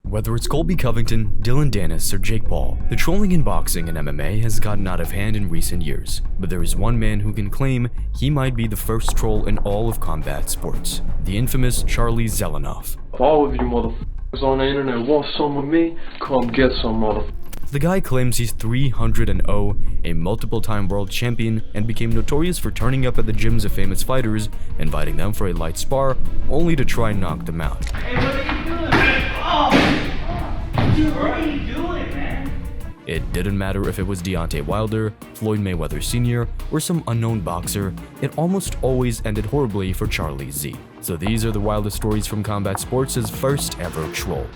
Whether it's Colby Covington, Dylan Dennis, or Jake Paul, the trolling in boxing and MMA has gotten out of hand in recent years. But there is one man who can claim he might be the first troll in all of combat sports, the infamous Charlie Zelenoff. If all of you motherfuckers on the internet want some of me, come get some motherfuckers. The guy claims he's 300-0, a multiple-time world champion, and became notorious for turning up at the gyms of famous fighters, inviting them for a light spar, only to try and knock them out. Hey, what are you doing, man? Oh! Dude, what are you doing, man? It didn't matter if it was Deontay Wilder, Floyd Mayweather Sr., or some unknown boxer, it almost always ended horribly for Charlie Z. So these are the wildest stories from combat sports' first ever troll.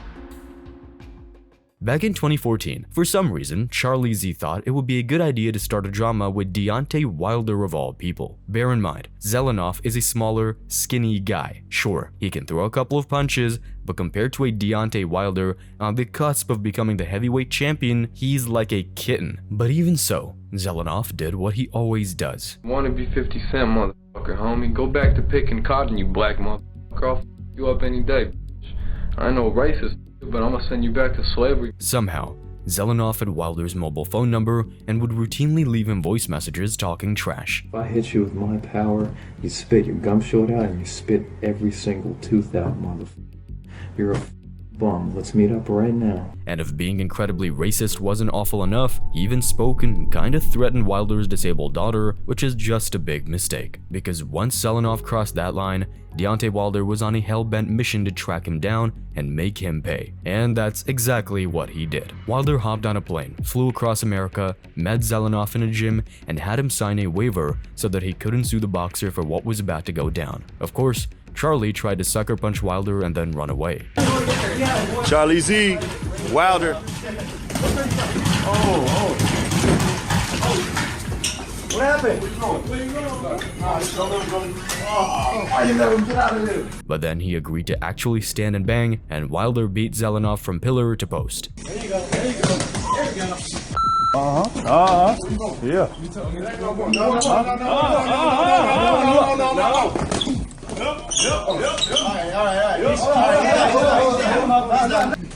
Back in 2014, for some reason, Charlie Z thought it would be a good idea to start a drama with Deontay Wilder of all people. Bear in mind, Zelenoff is a smaller, skinny guy. Sure, he can throw a couple of punches, but compared to a Deontay Wilder on the cusp of becoming the heavyweight champion, he's like a kitten. But even so, Zelenoff did what he always does. Wanna be 50 Cent, motherfucker, homie? Go back to picking cotton, you black motherfucker. I'll f you up any day, bitch. I know racist, but I'm gonna send you back to slavery. Somehow, Zelenoff had Wilder's mobile phone number and would routinely leave him voice messages talking trash. If I hit you with my power, you spit your gum short out and you spit every single tooth out, motherfucker. You're a bum. Let's meet up right now. And if being incredibly racist wasn't awful enough, he even spoke and kinda threatened Wilder's disabled daughter, which is just a big mistake. Because once Zelenoff crossed that line, Deontay Wilder was on a hell-bent mission to track him down and make him pay. And that's exactly what he did. Wilder hopped on a plane, flew across America, met Zelenoff in a gym, and had him sign a waiver so that he couldn't sue the boxer for what was about to go down. Of course, Charlie tried to sucker punch Wilder and then run away. Charlie Z, Wilder. What happened? Where you going? Why you let him get out of there? But then he agreed to actually stand and bang, and Wilder beat Zelenoff from pillar to post. There you go. There you go. There you go. Yeah.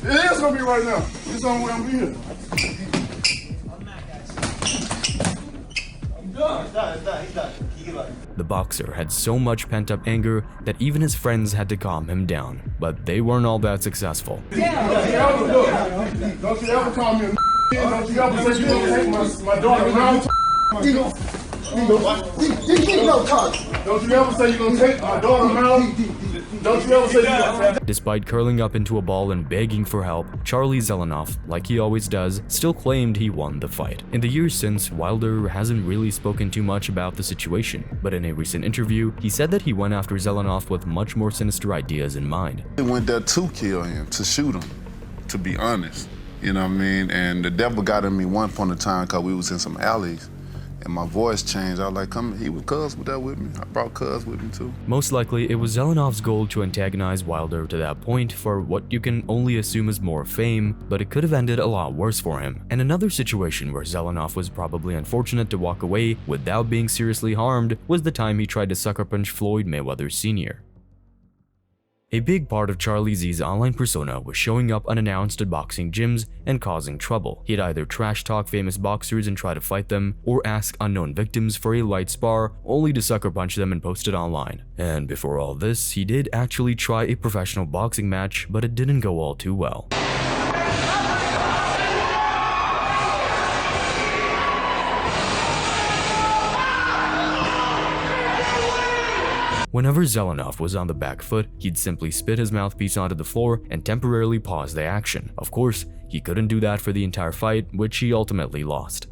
It is gonna be right now. It's on where I'm here. The boxer had so much pent-up anger that even his friends had to calm him down, but they weren't all that successful. Don't you ever call me a don't you ever say you gonna take my daughter around. Don't you ever say you're gonna take my daughter around. Don't you ever say you're gonna. Despite curling up into a ball and begging for help, Charlie Zelenoff, like he always does, still claimed he won the fight. In the years since, Wilder hasn't really spoken too much about the situation, but in a recent interview, he said that he went after Zelenoff with much more sinister ideas in mind. He went there to kill him, to shoot him, to be honest. You know what I mean? And the devil got in me one point of time because we was in some alleys. And my voice changed. I was like, come, he was Cuz with that with me. I brought Cuz with me too. Most likely, it was Zelenoff's goal to antagonize Wilder to that point for what you can only assume is more fame, but it could have ended a lot worse for him. And another situation where Zelenoff was probably unfortunate to walk away without being seriously harmed was the time he tried to sucker punch Floyd Mayweather Sr. A big part of Charlie Z's online persona was showing up unannounced at boxing gyms and causing trouble. He'd either trash talk famous boxers and try to fight them, or ask unknown victims for a light spar, only to sucker punch them and post it online. And before all this, he did actually try a professional boxing match, but it didn't go all too well. Whenever Zelenoff was on the back foot, he'd simply spit his mouthpiece onto the floor and temporarily pause the action. Of course, he couldn't do that for the entire fight, which he ultimately lost.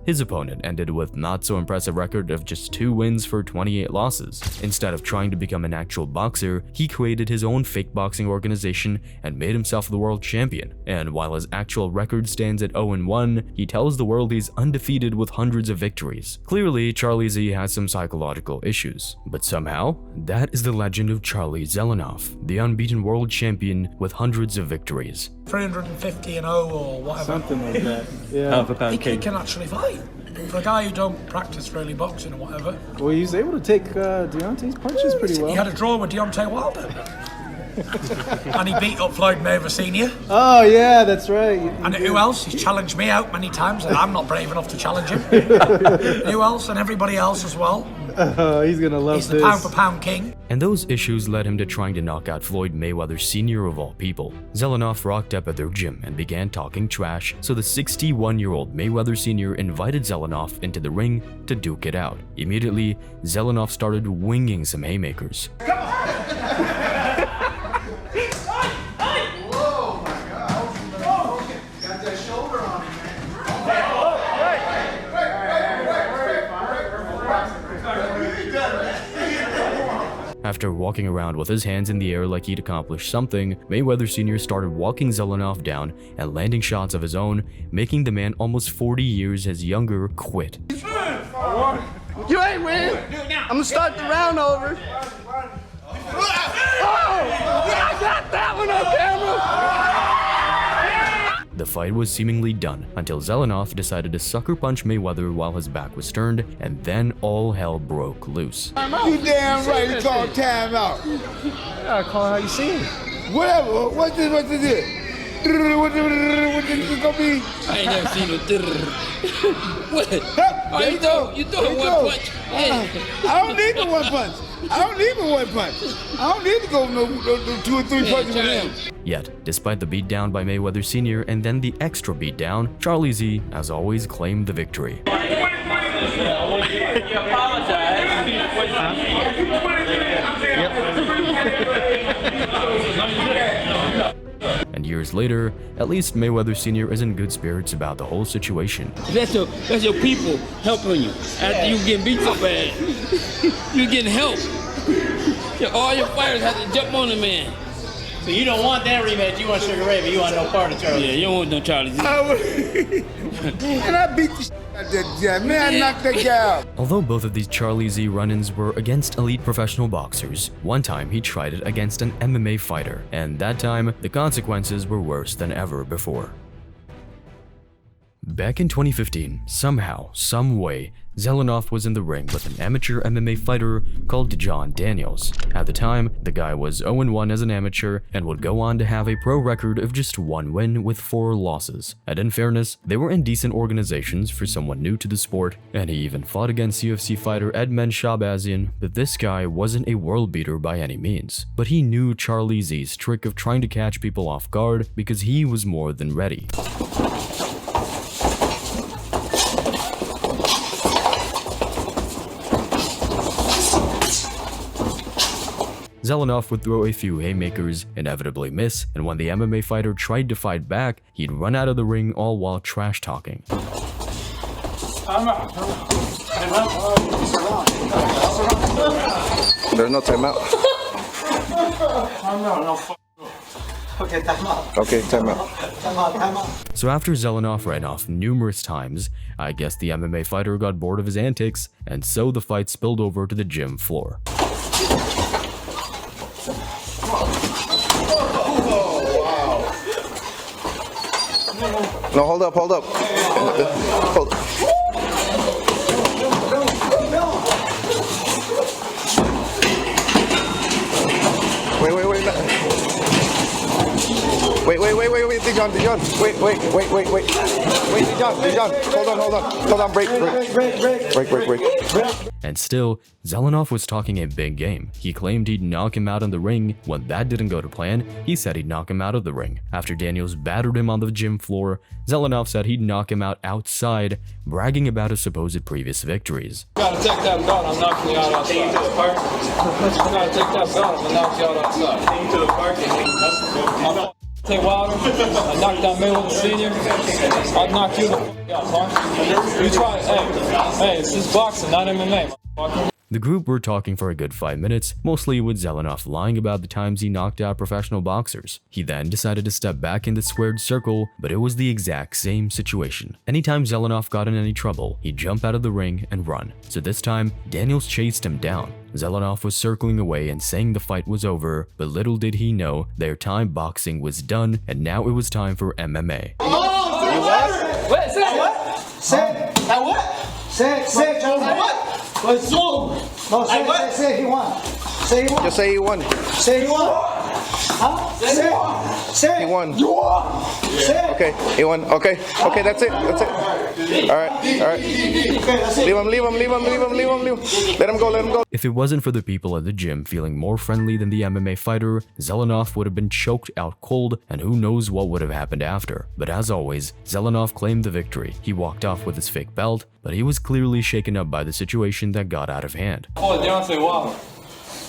His opponent ended with not so impressive record of just 2 wins for 28 losses. Instead of trying to become an actual boxer, he created his own fake boxing organization and made himself the world champion. And while his actual record stands at 0-1, he tells the world he's undefeated with hundreds of victories. Clearly, Charlie Z has some psychological issues. But somehow, that is the legend of Charlie Zelenoff, the unbeaten world champion with hundreds of victories. 350-0 or whatever. Something like that. Yeah. He can actually fight. fight. For a guy who don't practice really boxing or whatever. Well, he's able to take Deontay's punches pretty well. He had a draw with Deontay Wilder. And he beat up Floyd Mayweather Sr. Oh, yeah, that's right. And who else? He's challenged me out many times, and I'm not brave enough to challenge him. Who else? And everybody else as well. He's gonna love this. He's the pound-for-pound king. And those issues led him to trying to knock out Floyd Mayweather Sr. of all people. Zelenoff rocked up at their gym and began talking trash, so the 61-year-old Mayweather Sr. invited Zelenoff into the ring to duke it out. Immediately, Zelenoff started winging some haymakers. After walking around with his hands in the air like he'd accomplished something, Mayweather Sr. started walking Zelenoff down and landing shots of his own, making the man almost 40 years his younger quit. You ain't win. I'm gonna start the round over. Oh, I got that one on camera. The fight was seemingly done until Zelenoff decided to sucker punch Mayweather while his back was turned, and then all hell broke loose. You damn right you call timeout. Yeah, call how you see it. Whatever. What's this? What this gonna be? I ain't never seen no What? Oh, you throw one punch. I don't need the one punch. I don't need the one punch. I don't need to go no 2 or 3 punches with him. Yet, despite the beatdown by Mayweather Sr. and then the extra beatdown, Charlie Z, as always, claimed the victory. And years later, at least Mayweather Sr. is in good spirits about the whole situation. That's your people helping you. After you getting beat so bad, you getting help. All your fighters have to jump on the man. So you don't want that rematch, you want Sugar Ray, but you want no part of Charlie. Yeah, you don't want no Charlie. And I beat the shit out of that guy. Man, I knocked that guy out. Although both of these Charlie Z run-ins were against elite professional boxers, one time he tried it against an MMA fighter, and that time the consequences were worse than ever before. Back in 2015, somehow, some way, Zelenoff was in the ring with an amateur MMA fighter called John Daniels. At the time, the guy was 0-1 as an amateur and would go on to have a pro record of just 1 win with 4 losses. And in fairness, they were in decent organizations for someone new to the sport, and he even fought against UFC fighter Edmen Shahbazian, but this guy wasn't a world beater by any means. But he knew Charlie Z's trick of trying to catch people off guard because he was more than ready. Zelenoff would throw a few haymakers, inevitably miss, and when the MMA fighter tried to fight back, he'd run out of the ring all while trash talking. There's no timeout. Okay, timeout. Okay, timeout. Timeout. So after Zelenoff ran off numerous times, I guess the MMA fighter got bored of his antics, and so the fight spilled over to the gym floor. No, hold up. Hold up. Wait, Dijon. Wait, Dijon. Hold on, break. And still, Zelenoff was talking a big game. He claimed he'd knock him out in the ring. When that didn't go to plan, he said he'd knock him out of the ring. After Daniels battered him on the gym floor, Zelenoff said he'd knock him out outside, bragging about his supposed previous victories. Gotta take that belt, I'm knocking you out outside. Take you to the park. Gotta take that belt, I'm knocking you out outside. Take you to the park and take Wilder, I knocked out Mayweather Sr. I'll knock you the out, punk. You try, hey, it's just boxing, not MMA, motherfucker. The group were talking for a good 5 minutes, mostly with Zelenoff lying about the times he knocked out professional boxers. He then decided to step back in the squared circle, but it was the exact same situation. Anytime Zelenoff got in any trouble, he'd jump out of the ring and run. So this time, Daniels chased him down. Zelenoff was circling away and saying the fight was over, but little did he know their time boxing was done, and now it was time for MMA. Oh, wait, say what? Say that what? Say, Charlie. What? Let's go. No, say he won. Say he won. Just say he won. Say he won. Huh? Say he won. You won. Say it. Okay, he won. Okay, that's it. All right. Okay, that's it. Leave him. Let him go. If it wasn't for the people at the gym feeling more friendly than the MMA fighter, Zelenoff would have been choked out cold, and who knows what would have happened after. But as always, Zelenoff claimed the victory. He walked off with his fake belt, but he was clearly shaken up by the situation that got out of hand. Oh, Deontay Wilder.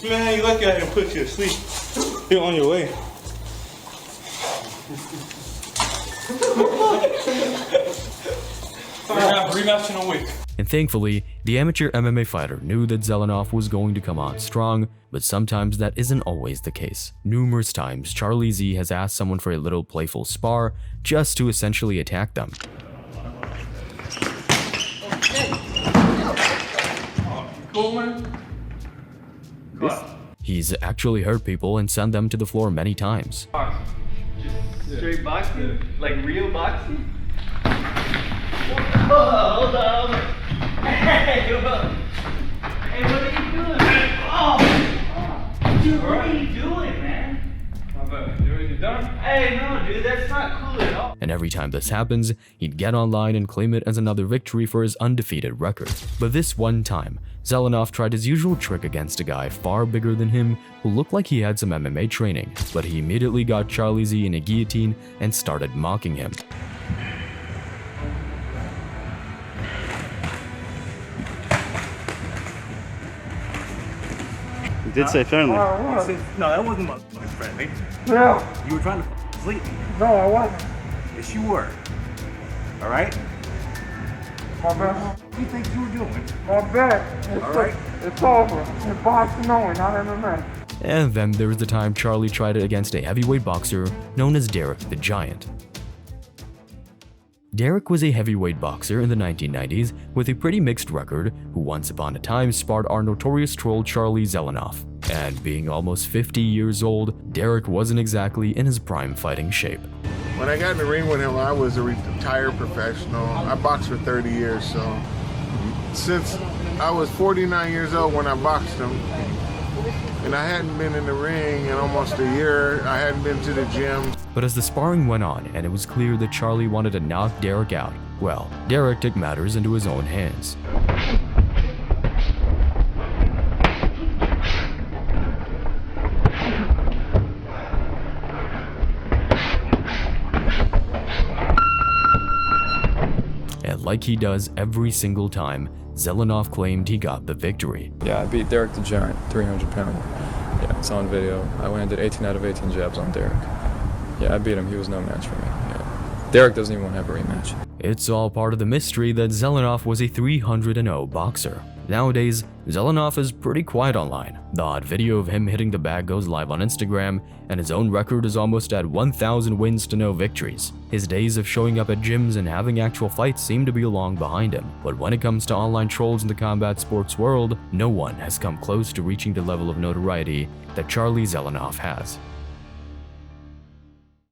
Man, you lucky I didn't put you to sleep. You're on your way. We're gonna have a rematch in a week. And thankfully, the amateur MMA fighter knew that Zelenoff was going to come on strong, but sometimes that isn't always the case. Numerous times, Charlie Z has asked someone for a little playful spar just to essentially attack them. Cool, man. He's actually hurt people and sent them to the floor many times. Just straight boxing? Like real boxing? Oh, hold on. Hey, what are you doing, man? Oh, dude, what are you doing, man? You done? Hey, no, dude, that's not cool at all. And every time this happens, he'd get online and claim it as another victory for his undefeated record. But this one time, Zelenoff tried his usual trick against a guy far bigger than him who looked like he had some MMA training, but he immediately got Charlie Z in a guillotine and started mocking him. You did say friendly. No, that wasn't my friendly. No. You were trying to sleep me. No, I wasn't. Yes, you were. All right? My bad. What do you think you were doing? My bad. All right? It's over. It's boxing only, not MMA. And then there was the time Charlie tried it against a heavyweight boxer known as Derek the Giant. Derek was a heavyweight boxer in the 1990s with a pretty mixed record who once upon a time sparred our notorious troll Charlie Zelenoff. And being almost 50 years old, Derek wasn't exactly in his prime fighting shape. When I got in the ring with him, I was a retired professional. I boxed for 30 years, so since I was 49 years old when I boxed him, and I hadn't been in the ring in almost a year, I hadn't been to the gym. But as the sparring went on and it was clear that Charlie wanted to knock Derek out, well, Derek took matters into his own hands. And like he does every single time, Zelenoff claimed he got the victory. Yeah, I beat Derek the Giant, 300 pound. Yeah, it's on video. I landed 18 out of 18 jabs on Derek. Yeah, I beat him. He was no match for me. Yeah. Derek doesn't even want to have a rematch. It's all part of the mystery that Zelenoff was a 300-0 boxer. Nowadays, Zelenoff is pretty quiet online. The odd video of him hitting the bag goes live on Instagram, and his own record is almost at 1,000 wins to no victories. His days of showing up at gyms and having actual fights seem to be long behind him, but when it comes to online trolls in the combat sports world, no one has come close to reaching the level of notoriety that Charlie Zelenoff has.